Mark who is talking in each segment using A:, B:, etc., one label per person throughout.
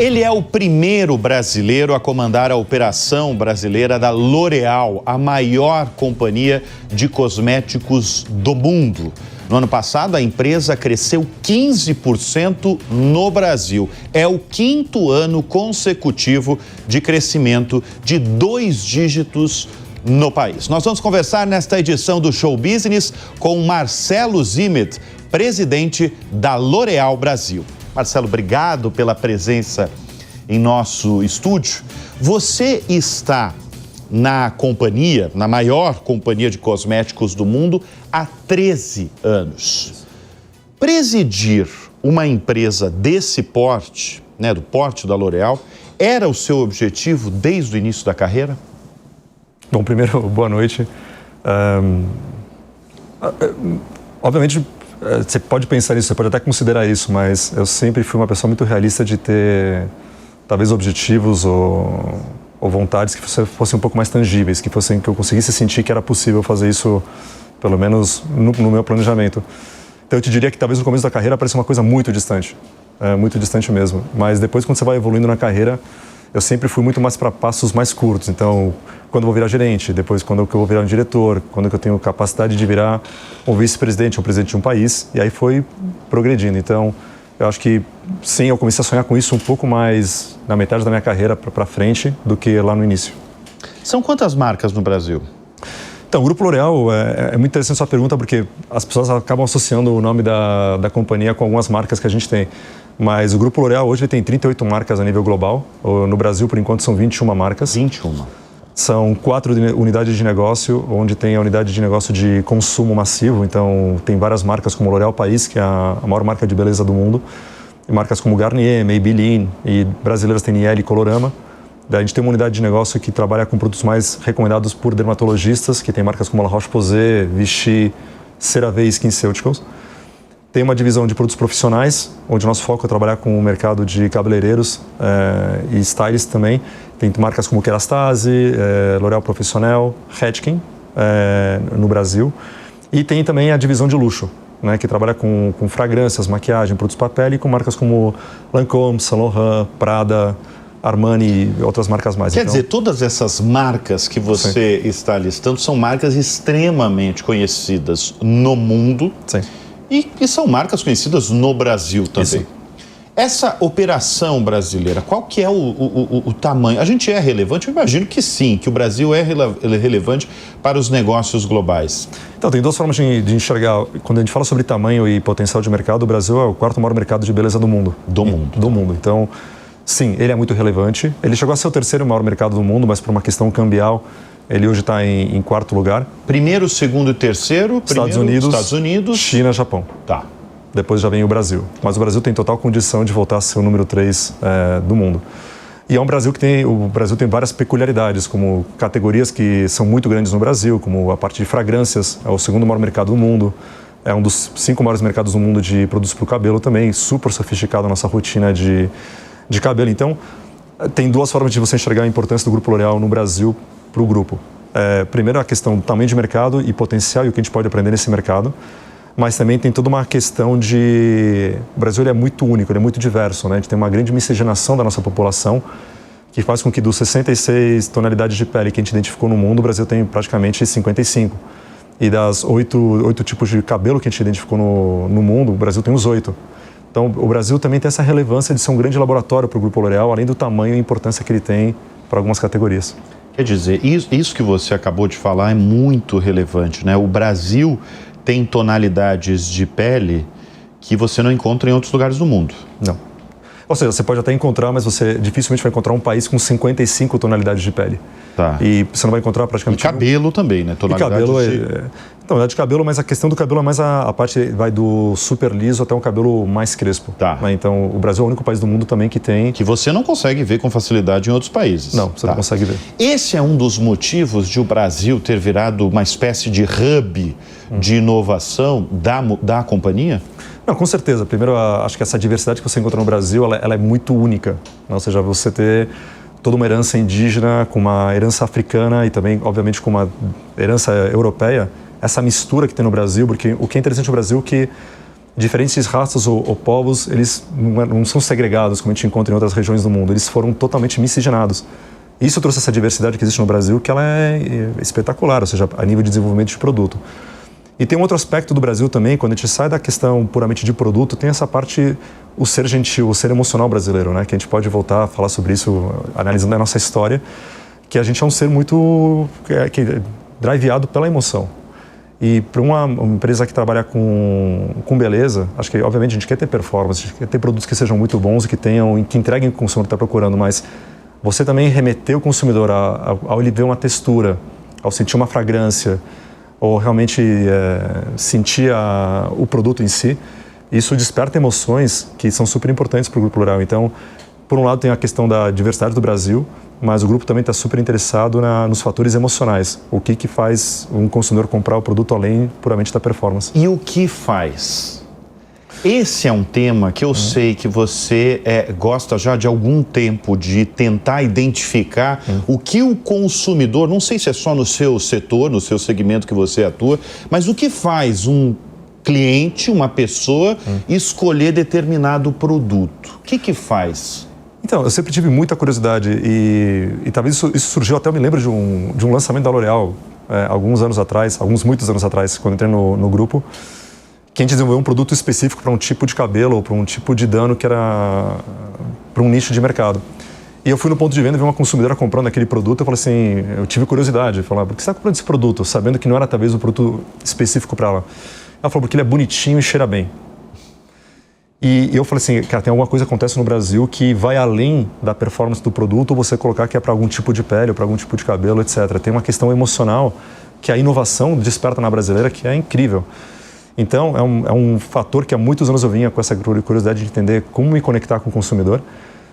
A: Ele é o primeiro brasileiro a comandar a operação brasileira da L'Oréal, a maior companhia de cosméticos do mundo. No ano passado, a empresa cresceu 15% no Brasil. É o 5º ano consecutivo de crescimento de 2 dígitos no país. Nós vamos conversar nesta edição do Show Business com Marcelo Zimmet, presidente da L'Oréal Brasil. Marcelo, obrigado pela presença em nosso estúdio. Você está na companhia, na maior companhia de cosméticos do mundo, há 13 anos. Presidir uma empresa desse porte, do porte da L'Oréal, era o seu objetivo desde o início da carreira?
B: Bom, primeiro, boa noite. Obviamente, você pode pensar nisso, você pode até considerar isso, mas eu sempre fui uma pessoa muito realista de ter, talvez, objetivos ou vontades que fossem um pouco mais tangíveis, que eu conseguisse sentir que era possível fazer isso, pelo menos no meu planejamento. Então, eu te diria que talvez no começo da carreira pareça uma coisa muito distante mesmo. Mas depois, quando você vai evoluindo na carreira, eu sempre fui muito mais para passos mais curtos. Então, quando eu vou virar gerente, depois quando eu vou virar um diretor, quando eu tenho capacidade de virar um vice-presidente ou presidente de um país, e aí foi progredindo. Então, eu acho que sim, eu comecei a sonhar com isso um pouco mais na metade da minha carreira para frente do que lá no início.
A: São quantas marcas no Brasil?
B: Então, o Grupo L'Oréal, é muito interessante a sua pergunta, porque as pessoas acabam associando o nome da companhia com algumas marcas que a gente tem. Mas o Grupo L'Oréal hoje tem 38 marcas a nível global. No Brasil, por enquanto, são 21 marcas.
A: 21.
B: São 4 unidades de negócio, onde tem a unidade de negócio de consumo massivo. Então, tem várias marcas como L'Oréal Paris, que é a maior marca de beleza do mundo. E marcas como Garnier, Maybelline, e brasileiras tem Niel e Colorama. Daí a gente tem uma unidade de negócio que trabalha com produtos mais recomendados por dermatologistas, que tem marcas como La Roche-Posay, Vichy, CeraVe e SkinCeuticals. Tem uma divisão de produtos profissionais, onde o nosso foco é trabalhar com o mercado de cabeleireiros e stylists também. Tem marcas como Kerastase, L'Oréal Professionnel, Redken no Brasil. E tem também a divisão de luxo, que trabalha com fragrâncias, maquiagem, produtos para pele, com marcas como Lancôme, Saint Laurent, Prada, Armani e outras marcas mais.
A: Quer dizer, todas essas marcas que você está listando são marcas extremamente conhecidas no mundo.
B: Sim.
A: E são marcas conhecidas no Brasil também.
B: Isso.
A: Essa operação brasileira, qual que é o tamanho? A gente é relevante? Eu imagino que sim, que o Brasil é relevante para os negócios globais.
B: Então, tem duas formas de enxergar. Quando a gente fala sobre tamanho e potencial de mercado, o Brasil é o 4º maior mercado de beleza do mundo. Do mundo. Então, sim, ele é muito relevante. Ele chegou a ser o 3º maior mercado do mundo, mas por uma questão cambial, ele hoje está em 4º lugar.
A: Primeiro, segundo e terceiro?
B: Estados Unidos, China, Japão.
A: Tá.
B: Depois já vem o Brasil. Mas o Brasil tem total condição de voltar a ser o número 3 do mundo. E é um Brasil o Brasil tem várias peculiaridades, como categorias que são muito grandes no Brasil, como a parte de fragrâncias, é o 2º maior mercado do mundo, é um dos 5 maiores mercados do mundo de produtos para o cabelo também, super sofisticado a nossa rotina de cabelo. Então, tem duas formas de você enxergar a importância do Grupo L'Oréal no Brasil para o grupo. Primeiro, a questão do tamanho de mercado e potencial e o que a gente pode aprender nesse mercado, mas também tem toda uma questão de... O Brasil ele é muito único, ele é muito diverso, A gente tem uma grande miscigenação da nossa população, que faz com que dos 66 tonalidades de pele que a gente identificou no mundo, o Brasil tem praticamente 55. E das 8 tipos de cabelo que a gente identificou no mundo, o Brasil tem os 8. Então, o Brasil também tem essa relevância de ser um grande laboratório para o Grupo L'Oréal, além do tamanho e importância que ele tem para algumas categorias.
A: Quer dizer, isso que você acabou de falar é muito relevante, O Brasil tem tonalidades de pele que você não encontra em outros lugares do mundo.
B: Não. Ou seja, você pode até encontrar, mas você dificilmente vai encontrar um país com 55 tonalidades de pele.
A: Tá.
B: E você não vai encontrar praticamente...
A: E cabelo também, Tonalidade
B: cabelo tonalidade de cabelo, mas a questão do cabelo é mais a parte, vai do super liso até um cabelo mais crespo.
A: Tá.
B: Então, o Brasil é o único país do mundo também que tem...
A: Que você não consegue ver com facilidade em outros países.
B: Não, você não consegue ver.
A: Esse é um dos motivos de o Brasil ter virado uma espécie de hub de inovação da companhia?
B: Não, com certeza. Primeiro, acho que essa diversidade que você encontra no Brasil, ela é muito única. Ou seja, você ter toda uma herança indígena, com uma herança africana e também, obviamente, com uma herança europeia, essa mistura que tem no Brasil, porque o que é interessante no Brasil é que diferentes raças ou povos, eles não são segregados como a gente encontra em outras regiões do mundo, eles foram totalmente miscigenados. Isso trouxe essa diversidade que existe no Brasil, que ela é espetacular, ou seja, a nível de desenvolvimento de produto. E tem um outro aspecto do Brasil também, quando a gente sai da questão puramente de produto, tem essa parte, o ser gentil, o ser emocional brasileiro, né? Que a gente pode voltar a falar sobre isso, analisando a nossa história, que a gente é um ser muito driveado pela emoção. E para uma empresa que trabalha com beleza, acho que obviamente a gente quer ter performance, a gente quer ter produtos que sejam muito bons e que entreguem o que o consumidor está procurando, mas você também remeter o consumidor ao ele ver uma textura, ao sentir uma fragrância, ou realmente sentir o produto em si, isso desperta emoções que são super importantes para o Grupo L'Oréal. Então, por um lado tem a questão da diversidade do Brasil, mas o grupo também está super interessado nos fatores emocionais. O que faz um consumidor comprar o produto além puramente da performance.
A: E o que faz? Esse é um tema que eu sei que você gosta já de algum tempo de tentar identificar o que o consumidor, não sei se é só no seu setor, no seu segmento que você atua, mas o que faz um cliente, uma pessoa, escolher determinado produto? O que faz?
B: Então, eu sempre tive muita curiosidade e talvez isso surgiu, até eu me lembro de um lançamento da L'Oréal, muitos anos atrás, quando entrei no grupo, que a gente desenvolveu um produto específico para um tipo de cabelo ou para um tipo de dano que era para um nicho de mercado. E eu fui no ponto de venda e vi uma consumidora comprando aquele produto, eu falei assim, eu tive curiosidade, eu falei, por que você está comprando esse produto? Sabendo que não era talvez o produto específico para ela. Ela falou, porque ele é bonitinho e cheira bem. E eu falei assim, cara, tem alguma coisa que acontece no Brasil que vai além da performance do produto, ou você colocar que é para algum tipo de pele, ou para algum tipo de cabelo, etc. Tem uma questão emocional que a inovação desperta na brasileira que é incrível. Então, é um fator que há muitos anos eu vinha com essa curiosidade de entender como me conectar com o consumidor.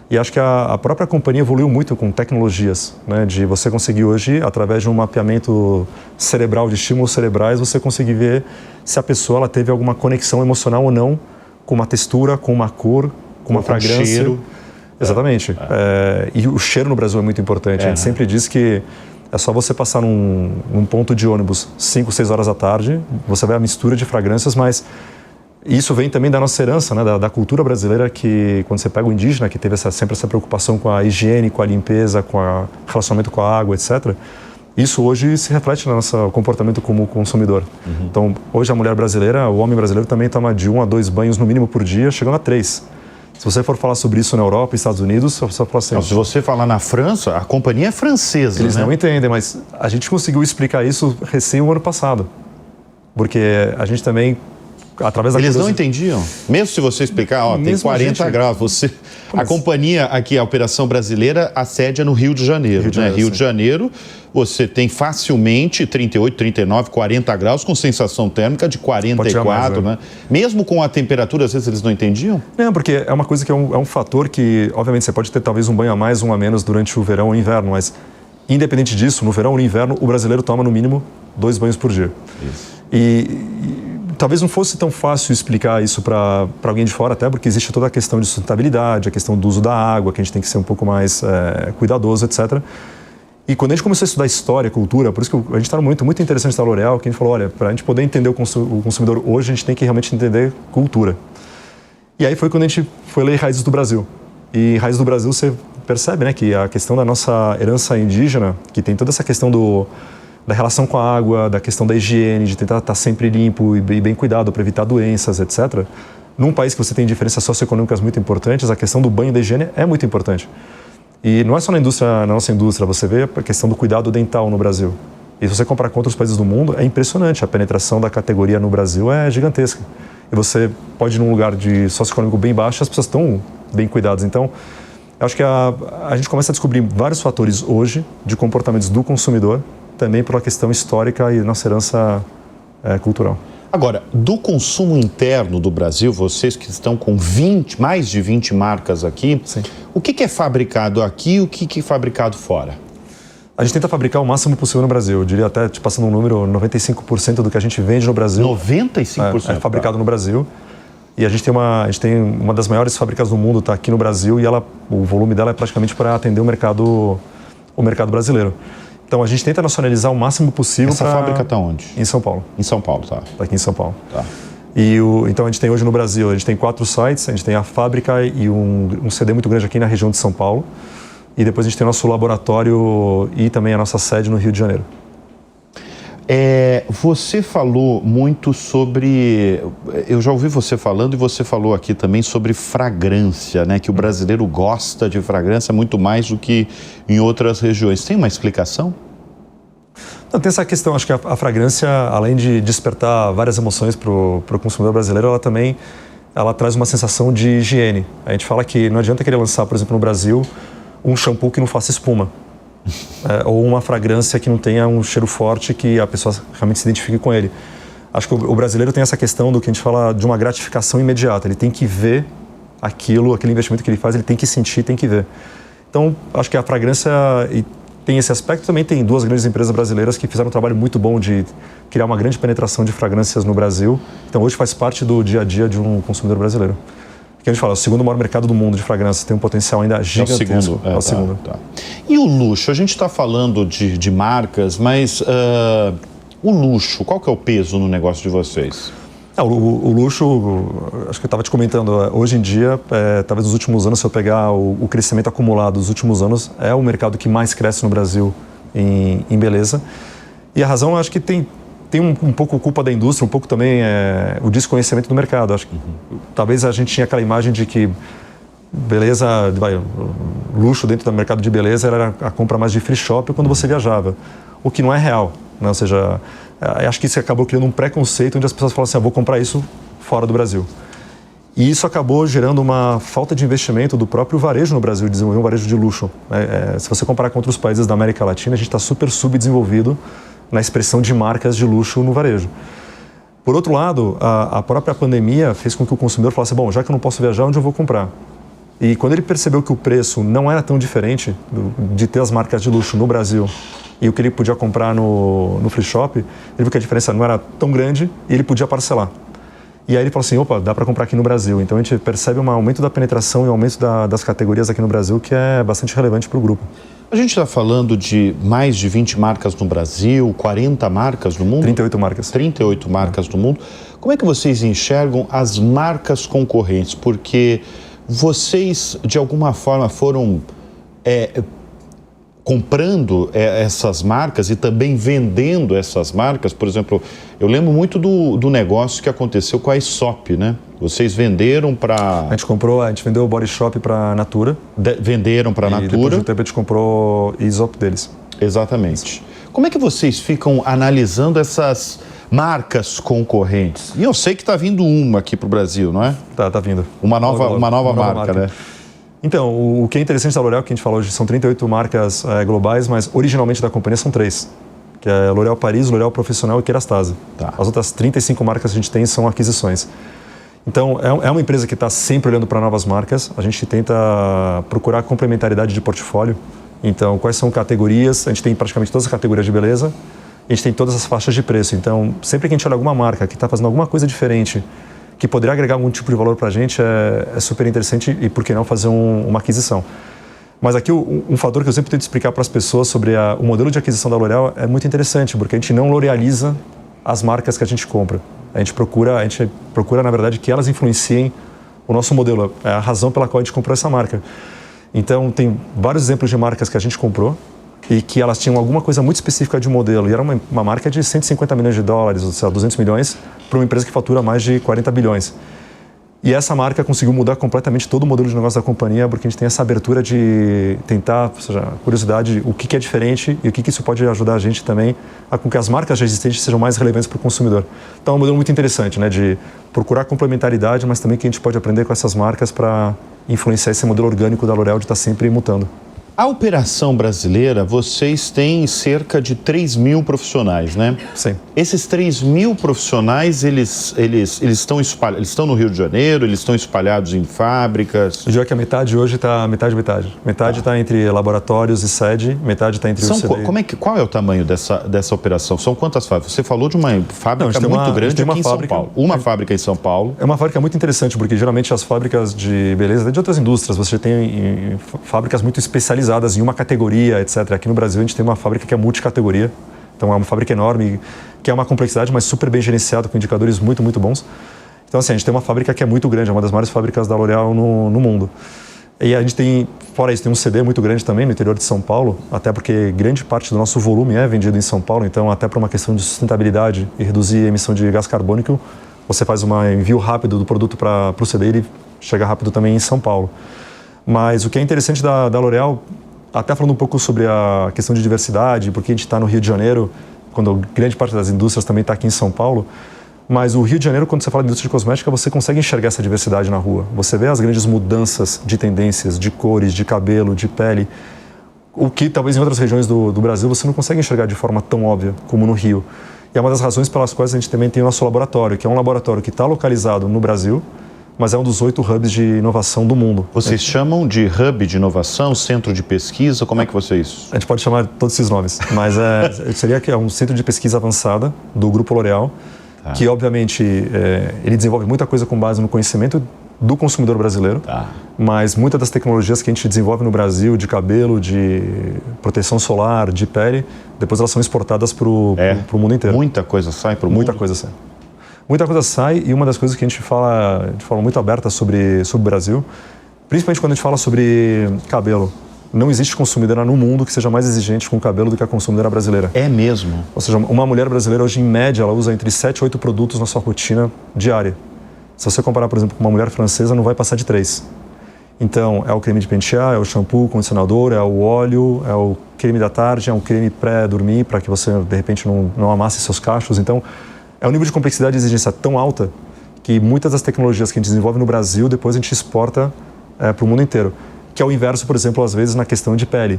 B: E acho que a própria companhia evoluiu muito com tecnologias, né? De você conseguir hoje, através de um mapeamento cerebral, de estímulos cerebrais, você conseguir ver se a pessoa ela teve alguma conexão emocional ou não com uma textura, com uma cor, com uma fragrância.
A: Cheiro.
B: Exatamente. E o cheiro no Brasil é muito importante. A gente sempre diz que é só você passar num ponto de ônibus 5, 6 horas da tarde, você vê a mistura de fragrâncias, mas isso vem também da nossa herança, né? Da cultura brasileira, que quando você pega o indígena, que teve sempre essa preocupação com a higiene, com a limpeza, com o relacionamento com a água, etc., isso hoje se reflete no nosso comportamento como consumidor. Então, hoje a mulher brasileira, o homem brasileiro também toma de 1 a 2 banhos no mínimo por dia, chegando a 3. Se você for falar sobre isso na Europa e Estados Unidos, você fala assim...
A: Não, se você falar na França, a companhia é francesa,
B: Eles não entendem, mas a gente conseguiu explicar isso recém o ano passado. Porque a gente também, através da...
A: Eles não entendiam? Mesmo se você explicar, tem 40 graus, a companhia aqui, a Operação Brasileira, a sede é no Rio de Janeiro. Rio de Janeiro, você tem facilmente 38, 39, 40 graus com sensação térmica de 44, mais, né? Mesmo com a temperatura, às vezes eles não entendiam?
B: Não, porque é uma coisa que é um fator que, obviamente, você pode ter talvez um banho a mais, um a menos durante o verão ou inverno, mas independente disso, no verão ou no inverno, o brasileiro toma no mínimo 2 banhos por dia.
A: Isso.
B: E talvez não fosse tão fácil explicar isso para alguém de fora, até porque existe toda a questão de sustentabilidade, a questão do uso da água, que a gente tem que ser um pouco mais cuidadoso, etc. E quando a gente começou a estudar história, cultura, por isso que a gente está num momento muito interessante da L'Oréal, que a gente falou, olha, para a gente poder entender o consumidor hoje, a gente tem que realmente entender cultura. E aí foi quando a gente foi ler Raízes do Brasil. E Raízes do Brasil, você percebe, né, que a questão da nossa herança indígena, que tem toda essa questão da relação com a água, da questão da higiene, de tentar estar sempre limpo e bem cuidado para evitar doenças, etc. Num país que você tem diferenças socioeconômicas muito importantes, a questão do banho e da higiene é muito importante. E não é só na nossa indústria, você vê a questão do cuidado dental no Brasil. E se você comparar com outros países do mundo, é impressionante. A penetração da categoria no Brasil é gigantesca. E você pode ir num lugar de socioeconômico bem baixo, as pessoas estão bem cuidadas. Então, acho que a gente começa a descobrir vários fatores hoje de comportamentos do consumidor, também pela questão histórica e nossa herança cultural.
A: Agora, do consumo interno do Brasil, vocês que estão com mais de 20 marcas aqui,
B: sim,
A: o que é fabricado aqui e o que é fabricado fora?
B: A gente tenta fabricar o máximo possível no Brasil. Eu diria até, passando um número, 95% do que a gente vende no Brasil...
A: 95%?
B: É fabricado no Brasil. E a gente tem uma das maiores fábricas do mundo, está aqui no Brasil, e o volume dela é praticamente para atender o mercado brasileiro. Então, a gente tenta nacionalizar o máximo possível.
A: Essa fábrica está onde?
B: Em São Paulo.
A: Em São Paulo, tá.
B: Está aqui em São Paulo.
A: Tá.
B: Então a gente tem hoje no Brasil, a gente tem 4 sites, a gente tem a fábrica e um CD muito grande aqui na região de São Paulo. E depois a gente tem o nosso laboratório e também a nossa sede no Rio de Janeiro.
A: Você falou muito sobre... Eu já ouvi você falando e você falou aqui também sobre fragrância, né? Que o brasileiro gosta de fragrância muito mais do que em outras regiões. Tem uma explicação?
B: Não, tem essa questão, acho que a fragrância, além de despertar várias emoções para o consumidor brasileiro, ela traz uma sensação de higiene. A gente fala que não adianta querer lançar, por exemplo, no Brasil, um shampoo que não faça espuma. Ou uma fragrância que não tenha um cheiro forte que a pessoa realmente se identifique com ele. Acho que o brasileiro tem essa questão do que a gente fala de uma gratificação imediata. Ele tem que ver aquele investimento que ele faz, ele tem que sentir, tem que ver. Então, acho que a fragrância tem esse aspecto. Também tem 2 grandes empresas brasileiras que fizeram um trabalho muito bom de criar uma grande penetração de fragrâncias no Brasil. Então, hoje faz parte do dia a dia de um consumidor brasileiro. Que a gente fala, é o segundo maior mercado do mundo de fragrância, tem um potencial ainda gigantesco.
A: É o segundo. Tá. E o luxo? A gente está falando de marcas, mas o luxo, qual que é o peso no negócio de vocês?
B: O luxo, acho que eu estava te comentando, hoje em dia, talvez nos últimos anos, se eu pegar o crescimento acumulado dos últimos anos, é o mercado que mais cresce no Brasil em beleza. E a razão, acho que tem um pouco culpa da indústria, um pouco também o desconhecimento do mercado. Acho que talvez a gente tinha aquela imagem de que beleza, luxo dentro do mercado de beleza era a compra mais de free shop quando você viajava, o que não é real, né? Ou seja, acho que isso acabou criando um preconceito onde as pessoas falam assim, vou comprar isso fora do Brasil. E isso acabou gerando uma falta de investimento do próprio varejo no Brasil, desenvolver um varejo de luxo. Se você comparar com outros países da América Latina, a gente está super subdesenvolvido na expressão de marcas de luxo no varejo. Por outro lado, a própria pandemia fez com que o consumidor falasse, bom, já que eu não posso viajar, onde eu vou comprar? E quando ele percebeu que o preço não era tão diferente de ter as marcas de luxo no Brasil e o que ele podia comprar no free shop, ele viu que a diferença não era tão grande e ele podia parcelar. E aí ele falou assim, opa, dá para comprar aqui no Brasil. Então a gente percebe um aumento da penetração e um aumento das categorias aqui no Brasil que é bastante relevante para o grupo.
A: A gente está falando de mais de 20 marcas no Brasil, 40 marcas no mundo?
B: 38 marcas.
A: 38 marcas no mundo. Como é que vocês enxergam as marcas concorrentes? Porque vocês, de alguma forma, foram comprando essas marcas e também vendendo essas marcas. Por exemplo, eu lembro muito do negócio que aconteceu com a Aesop, né? Vocês venderam para...
B: A gente vendeu o Body Shop para a Natura.
A: Venderam para a Natura.
B: E depois de um tempo a gente comprou o Aesop deles.
A: Exatamente. Como é que vocês ficam analisando essas marcas concorrentes? E eu sei que está vindo uma aqui para o Brasil, não é?
B: Tá vindo.
A: Uma nova marca, né?
B: Então, o que é interessante da L'Oréal, que a gente falou hoje, são 38 marcas globais, mas originalmente da companhia são 3. Que é L'Oréal Paris, L'Oréal Profissional e Kerastase.
A: Tá.
B: As outras 35 marcas que a gente tem são aquisições. Então, é uma empresa que está sempre olhando para novas marcas. A gente tenta procurar complementaridade de portfólio. Então, quais são categorias? A gente tem praticamente todas as categorias de beleza. A gente tem todas as faixas de preço. Então, sempre que a gente olha alguma marca que está fazendo alguma coisa diferente, que poderia agregar algum tipo de valor para a gente, é super interessante e, por que não, fazer uma aquisição. Mas aqui, um fator que eu sempre tento explicar para as pessoas sobre o modelo de aquisição da L'Oréal é muito interessante, porque a gente não l'Orealiza as marcas que a gente compra. A gente procura, na verdade, que elas influenciem o nosso modelo. É a razão pela qual a gente comprou essa marca. Então, tem vários exemplos de marcas que a gente comprou e que elas tinham alguma coisa muito específica de modelo. E era uma marca de 150 milhões de dólares, ou seja, 200 milhões, para uma empresa que fatura mais de 40 bilhões. E essa marca conseguiu mudar completamente todo o modelo de negócio da companhia, porque a gente tem essa abertura de tentar, ou seja, a curiosidade, o que é diferente e o que isso pode ajudar a gente também a com que as marcas já existentes sejam mais relevantes para o consumidor. Então é um modelo muito interessante, né, de procurar complementaridade, mas também que a gente pode aprender com essas marcas para influenciar esse modelo orgânico da L'Oréal de estar sempre mutando.
A: A operação brasileira, vocês têm cerca de 3 mil profissionais, né?
B: Sim.
A: Esses 3 mil profissionais, eles estão espalhados, eles estão no Rio de Janeiro, eles estão espalhados em fábricas?
B: Eu diria que a metade hoje está metade. Metade está entre laboratórios e sede, metade está entre o CD.
A: Qual é o tamanho dessa operação? São quantas fábricas? Você falou de uma fábrica muito grande aqui em São Paulo. Uma fábrica em São Paulo.
B: É uma fábrica muito interessante, porque geralmente as fábricas de beleza, de outras indústrias, você tem fábricas muito especializadas em uma categoria, etc. Aqui no Brasil a gente tem uma fábrica que é multicategoria, então é uma fábrica enorme, que é uma complexidade, mas super bem gerenciada, com indicadores muito, muito bons. Então, assim, a gente tem uma fábrica que é muito grande, é uma das maiores fábricas da L'Oréal no mundo. E a gente tem, fora isso, tem um CD muito grande também no interior de São Paulo, até porque grande parte do nosso volume é vendido em São Paulo, então até para uma questão de sustentabilidade e reduzir a emissão de gás carbônico, você faz um envio rápido do produto para o CD e ele chega rápido também em São Paulo. Mas o que é interessante da L'Oréal, até falando um pouco sobre a questão de diversidade, porque a gente está no Rio de Janeiro, quando grande parte das indústrias também está aqui em São Paulo, mas o Rio de Janeiro, quando você fala de indústria de cosmética, você consegue enxergar essa diversidade na rua. Você vê as grandes mudanças de tendências, de cores, de cabelo, de pele, o que talvez em outras regiões do Brasil você não consegue enxergar de forma tão óbvia como no Rio. E é uma das razões pelas quais a gente também tem o nosso laboratório, que é um laboratório que está localizado no Brasil, mas é um dos 8 hubs de inovação do mundo.
A: Vocês chamam de hub de inovação, centro de pesquisa, como é que vocês...
B: A gente pode chamar todos esses nomes, mas seria que é um centro de pesquisa avançada do Grupo L'Oréal, que obviamente ele desenvolve muita coisa com base no conhecimento do consumidor brasileiro, mas muitas das tecnologias que a gente desenvolve no Brasil, de cabelo, de proteção solar, de pele, depois elas são exportadas para o mundo inteiro.
A: Muita coisa sai para o mundo?
B: Muita coisa sai. Muita coisa sai, e uma das coisas que a gente fala de forma muito aberta sobre o Brasil, principalmente quando a gente fala sobre cabelo. Não existe consumidora no mundo que seja mais exigente com o cabelo do que a consumidora brasileira.
A: É mesmo?
B: Ou seja, uma mulher brasileira hoje, em média, ela usa entre 7 e 8 produtos na sua rotina diária. Se você comparar, por exemplo, com uma mulher francesa, não vai passar de 3. Então, é o creme de pentear, é o shampoo, o condicionador, é o óleo, é o creme da tarde, é um creme pré-dormir para que você, de repente, não amasse seus cachos. Então, é um nível de complexidade e exigência tão alta que muitas das tecnologias que a gente desenvolve no Brasil, depois a gente exporta para o mundo inteiro. Que é o inverso, por exemplo, às vezes na questão de pele.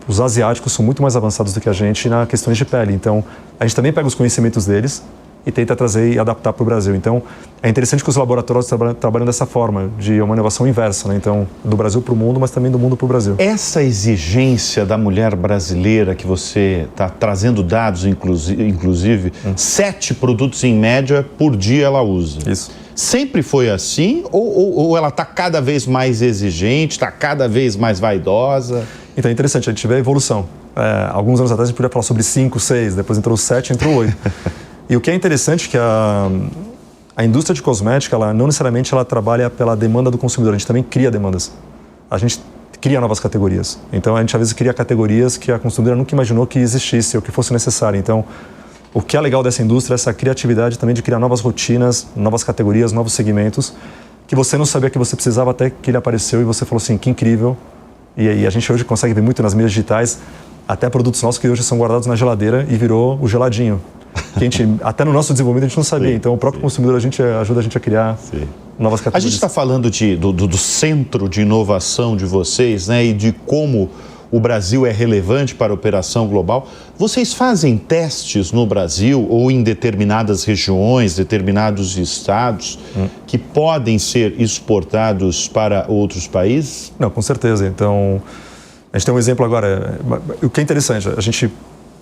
B: Os asiáticos são muito mais avançados do que a gente na questões de pele. Então, a gente também pega os conhecimentos deles e tenta trazer e adaptar para o Brasil. Então, é interessante que os laboratórios trabalham dessa forma, de uma inovação inversa, né? Então, do Brasil para o mundo, mas também do mundo para o Brasil.
A: Essa exigência da mulher brasileira que você está trazendo dados, inclusive, 7 produtos em média por dia ela usa.
B: Isso.
A: Sempre foi assim ou ela está cada vez mais exigente, está cada vez mais vaidosa?
B: Então é interessante, a gente vê a evolução. Alguns anos atrás a gente podia falar sobre 5, 6, depois entrou 7, entrou 8. E o que é interessante é que a indústria de cosmética, ela não necessariamente ela trabalha pela demanda do consumidor, a gente também cria demandas. A gente cria novas categorias. Então a gente às vezes cria categorias que a consumidora nunca imaginou que existisse ou que fosse necessário. Então, o que é legal dessa indústria é essa criatividade também de criar novas rotinas, novas categorias, novos segmentos, que você não sabia que você precisava até que ele apareceu e você falou assim, que incrível. E a gente hoje consegue ver muito nas mídias digitais, até produtos nossos que hoje são guardados na geladeira e virou o geladinho. Que a gente, até no nosso desenvolvimento a gente não sabia. Então o próprio consumidor ajuda a gente a criar novas categorias.
A: A gente está falando do centro de inovação de vocês, né? E de como o Brasil é relevante para a operação global. Vocês fazem testes no Brasil ou em determinadas regiões, determinados estados, que podem ser exportados para outros países?
B: Não, com certeza. Então, a gente tem um exemplo agora. O que é interessante, a gente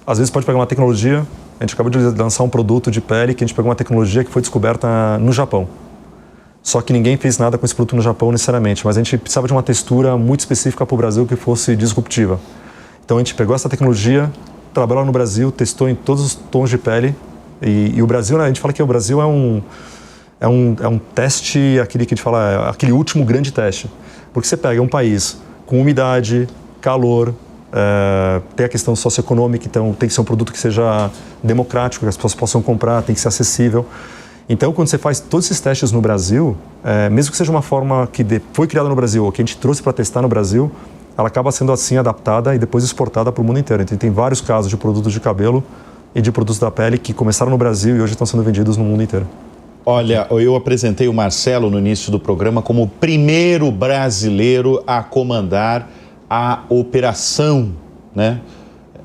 B: às vezes pode pegar uma tecnologia, a gente acabou de lançar um produto de pele que a gente pegou uma tecnologia que foi descoberta no Japão. Só que ninguém fez nada com esse produto no Japão necessariamente, mas a gente precisava de uma textura muito específica para o Brasil que fosse disruptiva. Então a gente pegou essa tecnologia, trabalhou no Brasil, testou em todos os tons de pele e o Brasil, né, a gente fala que o Brasil é um teste, aquele que a gente fala, aquele último grande teste. Porque você pega um país com umidade, calor, tem a questão socioeconômica, então tem que ser um produto que seja democrático, que as pessoas possam comprar, tem que ser acessível. Então, quando você faz todos esses testes no Brasil, mesmo que seja uma forma que foi criada no Brasil ou que a gente trouxe para testar no Brasil, ela acaba sendo assim adaptada e depois exportada para o mundo inteiro. Então, tem vários casos de produtos de cabelo e de produtos da pele que começaram no Brasil e hoje estão sendo vendidos no mundo inteiro.
A: Olha, eu apresentei o Marcelo no início do programa como o primeiro brasileiro a comandar a operação, né?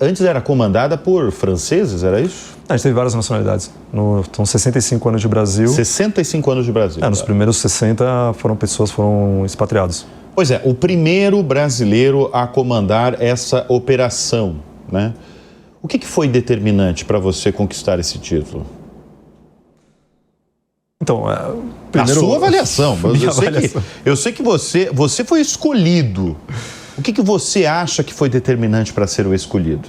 A: Antes era comandada por franceses, era isso?
B: A gente teve várias nacionalidades. São 65 anos de Brasil.
A: 65 anos de Brasil.
B: Nos primeiros 60 foram expatriados.
A: Pois é, o primeiro brasileiro a comandar essa operação, né? O que foi determinante para você conquistar esse título?
B: Então,
A: primeiro... A sua avaliação. Eu sei que você foi escolhido. O que você acha que foi determinante para ser o escolhido?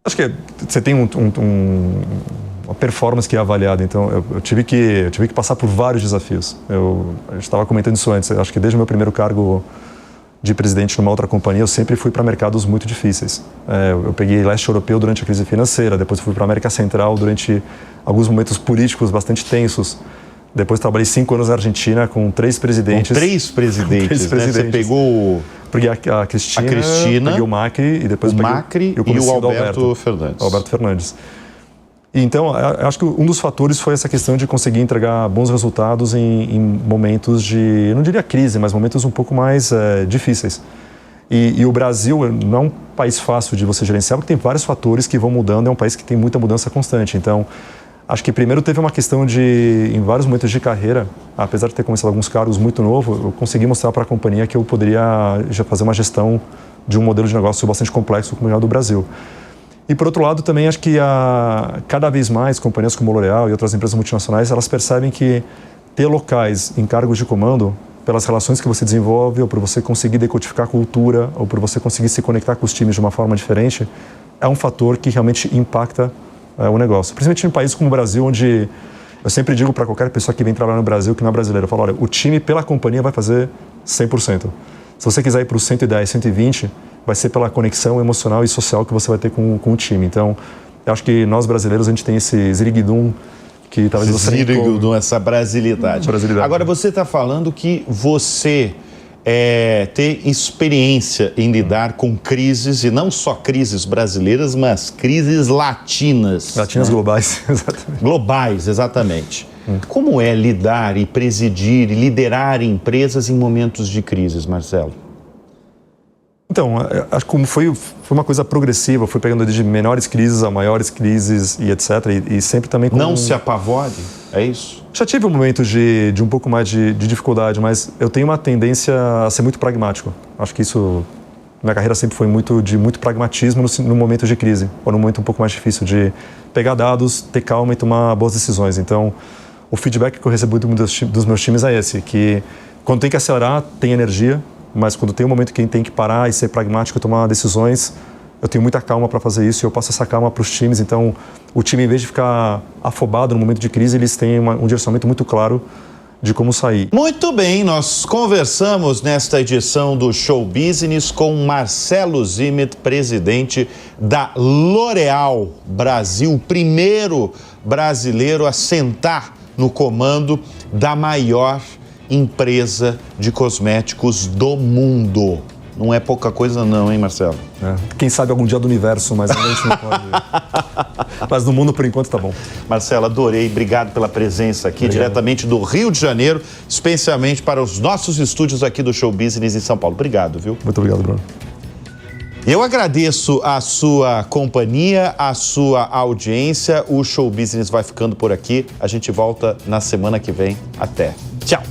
B: Acho que você tem a performance que é avaliada. Então, eu tive que passar por vários desafios. A gente estava comentando isso antes. Acho que desde o meu primeiro cargo de presidente numa outra companhia, eu sempre fui para mercados muito difíceis. Eu peguei leste europeu durante a crise financeira, depois fui para a América Central durante alguns momentos políticos bastante tensos. Depois trabalhei 5 anos na Argentina com 3 presidentes.
A: Com 3 presidentes, né? Você pegou...
B: Peguei a Cristina, peguei o Macri e depois
A: o Macri e o Alberto Fernandes.
B: Então, acho que um dos fatores foi essa questão de conseguir entregar bons resultados em momentos de, eu não diria crise, mas momentos um pouco mais difíceis. E o Brasil não é um país fácil de você gerenciar, porque tem vários fatores que vão mudando, é um país que tem muita mudança constante. Então, acho que primeiro teve uma questão de, em vários momentos de carreira, apesar de ter começado alguns cargos muito novo, eu consegui mostrar para a companhia que eu poderia já fazer uma gestão de um modelo de negócio bastante complexo como o do Brasil. E, por outro lado, também acho que cada vez mais companhias como a L'Oréal e outras empresas multinacionais, elas percebem que ter locais em cargos de comando, pelas relações que você desenvolve, ou por você conseguir decodificar a cultura, ou por você conseguir se conectar com os times de uma forma diferente, é um fator que realmente impacta o negócio. Principalmente em um país como o Brasil, onde eu sempre digo para qualquer pessoa que vem trabalhar no Brasil, que não é brasileiro, eu falo, olha, o time pela companhia vai fazer 100%. Se você quiser ir para os 110, 120, vai ser pela conexão emocional e social que você vai ter com o time. Então, eu acho que nós brasileiros, a gente tem esse ziriguidum que talvez você...
A: Ziriguidum, essa brasilidade. Agora, você está falando que você tem experiência em lidar com crises, e não só crises brasileiras, mas crises latinas.
B: Latinas, né? Globais, exatamente.
A: Globais, exatamente. Como é lidar e presidir e liderar empresas em momentos de crises, Marcelo?
B: Então, acho que foi uma coisa progressiva, fui pegando desde menores crises a maiores crises e etc. E sempre também com...
A: Não se apavore, é isso?
B: Já tive um momento de um pouco mais de dificuldade, mas eu tenho uma tendência a ser muito pragmático. Acho que isso, minha carreira sempre foi de muito pragmatismo no momento de crise, ou no momento um pouco mais difícil de pegar dados, ter calma e tomar boas decisões. Então, o feedback que eu recebo dos meus times é esse, que quando tem que acelerar, tem energia, mas quando tem um momento que tem que parar e ser pragmático e tomar decisões, eu tenho muita calma para fazer isso e eu passo essa calma para os times. Então, o time, em vez de ficar afobado no momento de crise, eles têm um direcionamento muito claro de como sair.
A: Muito bem, nós conversamos nesta edição do Show Business com Marcelo Zimmet, presidente da L'Oréal Brasil, o primeiro brasileiro a sentar no comando da maior empresa de cosméticos do mundo. Não é pouca coisa não, hein, Marcelo?
B: Quem sabe algum dia do universo, mas a gente não pode. Mas no mundo, por enquanto, tá bom.
A: Marcelo, adorei. Obrigado pela presença aqui, diretamente do Rio de Janeiro, especialmente para os nossos estúdios aqui do Show Business em São Paulo. Obrigado, viu?
B: Muito obrigado, Bruno.
A: Eu agradeço a sua companhia, a sua audiência. O Show Business vai ficando por aqui. A gente volta na semana que vem. Até. Tchau.